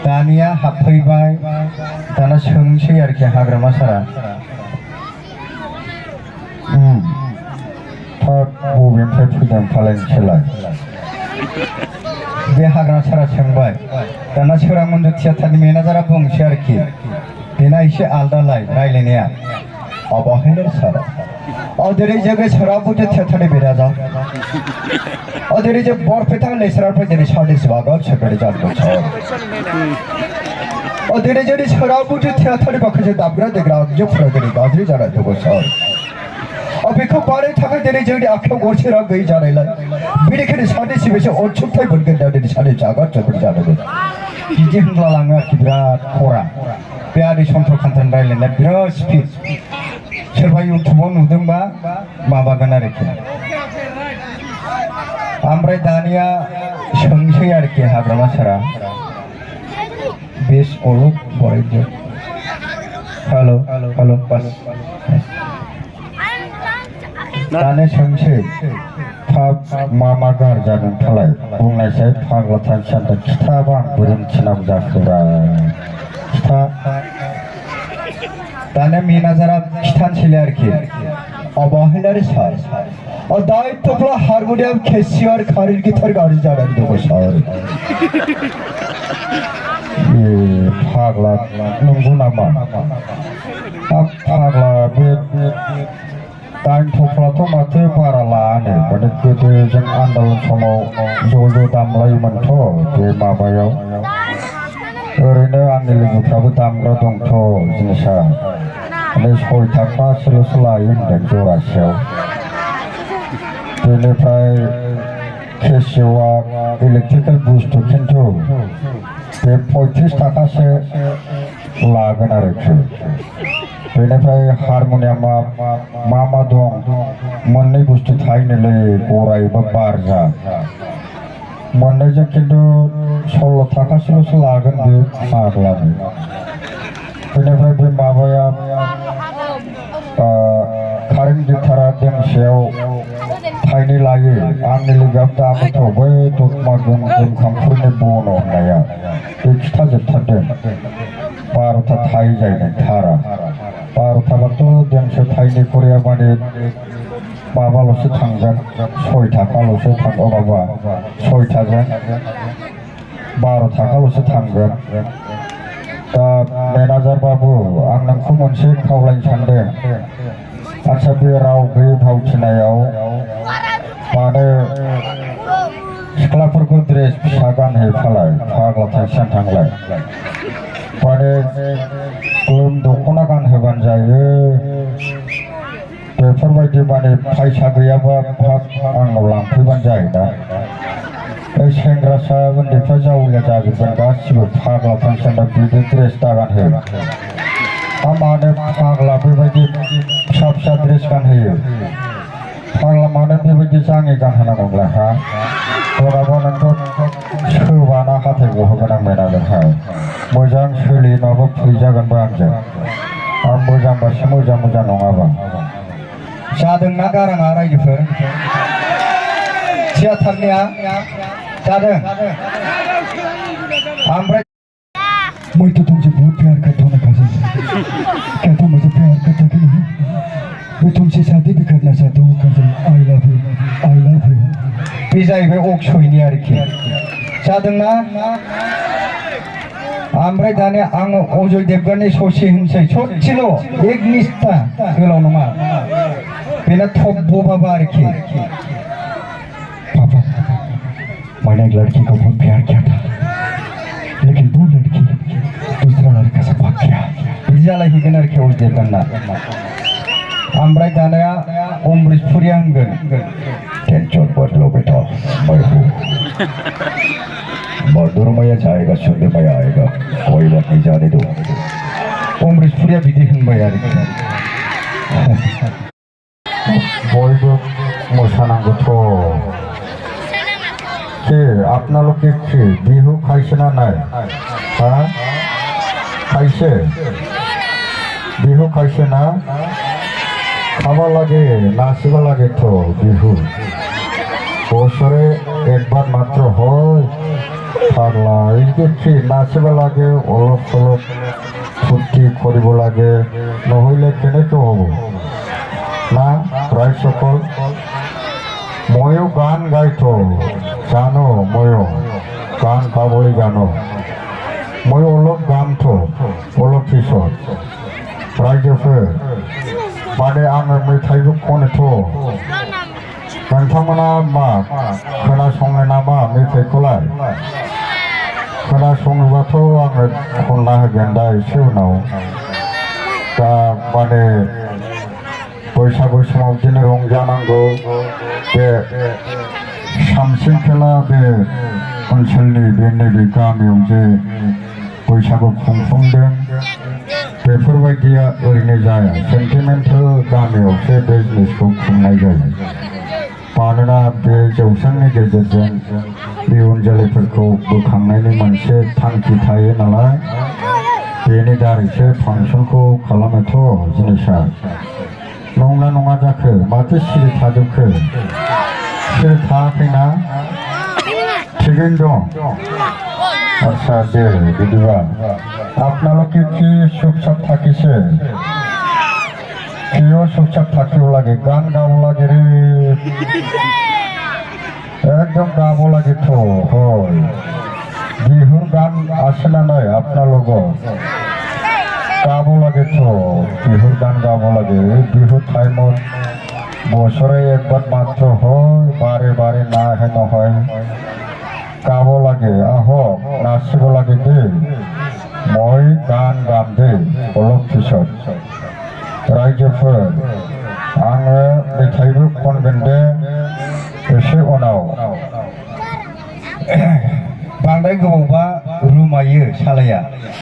दानिया हाबफैबाय दाना सोंसै आरोखि हाग्रामा सारा बबेनिफ्राय फैदों फालाय नोंसोरलाय बे हाग्रामा सारा सोंबाय दाना सोरां मन्जु थियाटारनि मेनेजारा बुंसै आरोखि बेना एसे आलदालाय रायलायनाया अबहेलर सार अदेरे जगह शराब बुझे थियाटारनि मेनेजार अदेरे जे बरपेटा लेसरार पे जेने साडे स्वागत सेक्रेटारि जानबो छ अदेरे जेने शराब बुझे थियाटारनि माखासे दामग्रा देग्रा आगजुफोरा जेने गाज्रि जानानै दङ सार बेखौ बानायनो थाखाय दिनै जोंनि आखायाव गरसे रां गैयै जानायलाय बेनिखायनो सानैसो बेसे अनसुंथाइ मोनगोन दा दिनै सानै जागोन जोबोद जादोंमोन बिदि होनब्ला लाङो आरोखि बिराद खरा बे आदै सन्त्रकान्तनि रायलायनाया बिराद स्पिड सोरबा इउटुबाव नुदोंबा माबागोन आरोखि ओमफ्राय दानिया सोंसै आरोखि हाग्रामा सारा बेस अलक बरायदो हेलो हेलो बास दाने सोंसै मा गारजादों फालाय बुंनायसै फाग्ला थांसान्दा खिथाबा आं बोरै मिथिनांगौ जाखोब्रा खिथा दाने मेनेजारा खिथानोसैलाय आरोखि अबहेलारि सार दायित्वफ्रा हारमोनियाम केसियार कारेन्ट गिटार गाज्रि जानानै दङ सार फाग्ला नंगौ नामा फाग्ला बे दाइनथ'फ्राथ' माथो बारा लानो माने गोदो जों आन्दलन समाव ज' दामलायोमोनथ' बे माबायाव ओरैनो आंनि लोगोफ्राबो दामग्रा दंथ' जिनिसा माने 6 थाखासोल'सो लायो होनदों जरासेयाव बेनिफ्राय केसिय'आ इलेक्ट्रिकेल बुस्थु खिन्थु बे 35 थाखासो लागोन आरोखि बेनिफ्राय हारमोनियामा मा दं मोननै बुस्थु थायोनोलै गराय बा बारजा मोननैजों खिन्थु 16 थाखासोल'सो लागोन बे फाग्लानि बेनिफ्राय बे माबाया कारेन्ट गिटारा दोंसेयाव थाइनै लायो आंनि लोगोआव दामोथ' बै दतमा गोमखांफोरनि बन' होननाया बे खिथाजोबथारदों 12था थाइ जाहैदों थारा 12थाबाथ' दोंसे थाइनै खरिया माने माबाल'सो थांगोन 6 थाखाल'सो थांगोन माबा 6थाजों 12 थाखाल'सो थांगोन दा मेनेजार बाबु आं नोंखौ मोनसे खावलायनो सानदों आच्छा बे राव गैयै भावथिनायाव मानो सिख्लाफोरखौ ड्रेस फिसा गानहोयो फालाय फाग्ला थांसियान थांलाय माने ग्लोम दख'ना गानहोबानो जायो बेफोरबायदि माने फैसा गैयाबा आंनाव लांफैबानो जायोना सेंग्रासा उन्दैफ्रा जावलिया जाजोबगोन गासिबो फाग्ला थांसियान बिदि ड्रेस दागानहो मानो फाग्ला बेबायदि फिसा ड्रेस गानहोयो फाग्ला मानो बेबायदि जाङि गानहोनांगौलाय हा बराबा नोंखौ सोबाना हाथाय गहोगोन आं मेनेजारहा मोजां सोलि नङाबा फैजागोनबो आंजों आं मोजांबासो मोजां नङाबा जादोंना गाराङा रायजोफोर थियाटारनिया जादों ओमफ्राय मैं तो तुमसे बहुत प्यार करता हूँ नकाशी क्या तुम मुझे प्यार करता कि नहीं मैं तुमसे शादी भी करना चाहता हूँ काजल आई लव यू बे जाहैबाय अक्षयनि आरोखि जादोंना ओमफ्राय दानिया आङो अजय देबगाननि ससे होनसै ससेल' एक निस्ता गोलाव नङा बेना थब्ब बाबा आरोखि पापा मैंने एक लड़की को बहुत प्यार किया था लेकिन वो लड़की दूसरा लड़का से भाग गया बिदि जालायहैगोन आरोखि अजय देबगानना ओमफ्राय दानिया अमृत पुरिया होनगोन टेंशन मत लो बेटा मैं हूँ मधुर में जाएगा सुनने में आएगा कोई बात नहीं जाने दो अमृत पुरिया बिदि होनबाय आरोखि बयबो मोसानांगौथ' के आपनालोके की बिहु खाइसे ना नाय हा खाइसे बिहु खाइसे ना खावा लागे नाचिबा लागे तो बिहु बछरे एकबार मात्र हय फाग्ला इदि नाचिब लागे अलप सलप फुर्ति करिब लागे नहले केनेके हब ना प्राय सकल मयो गान गाइथ जानो मयो गान गाबली जानो मयो अलप गानथ अलप पिছত रायजोफोर माने आङो मेथाइबो खनोथ नोंथांमोना मा खोनासङो नामा मेथाइखौलाय खोनासङोबाथ' आङो खनना होगोन दा एसे उनाव दा माने बैसागु समाव बिदिनो रंजानांगौ बे सामसिं खेला बे ओनसोलनि बे नैबे गामियाव जे बैसागु खुंफुंदों बेफोरबायदिया ओरैनो जाया सेन्टिमेन्टेल गामियावसो बे जिनिसखौ खुंनाय जायो मानोना बे जौसांनि गेजेरजों इयुन जोलैफोरखौ बोखांनायनि मोनसे थांखि थायो नालाय बेनि दारैसो फांसनखौ खालामोथ जिनिसा नंना नङा जाखो माथो सिरि थाजोबखो सिरि थायाखैना थिगैनो दं আচ্ছা দে বিদিবা আপনালোকে কি চুপচাপ থাকিছে কিয় চুপচাপ থাকিব লাগে গান গাব লাগে রে একদম গাব লাগে তো হয় বিহুর গান আছে না নাই আপনালোকৰ গাব লাগে তো বিহুর গান গাব লাগে বিহুর টাইমত বছরে একবার মাত্র হয় বারে বারে না হয় নহয় গাব লাগে আহক নাচিব লাগে দে মই গান গাম দে অলপ পিছত रायजोफोर आङो मेथाइबो खनगोन दे एसे उनाव बांद्राय गोबावबा रुमायो सालाया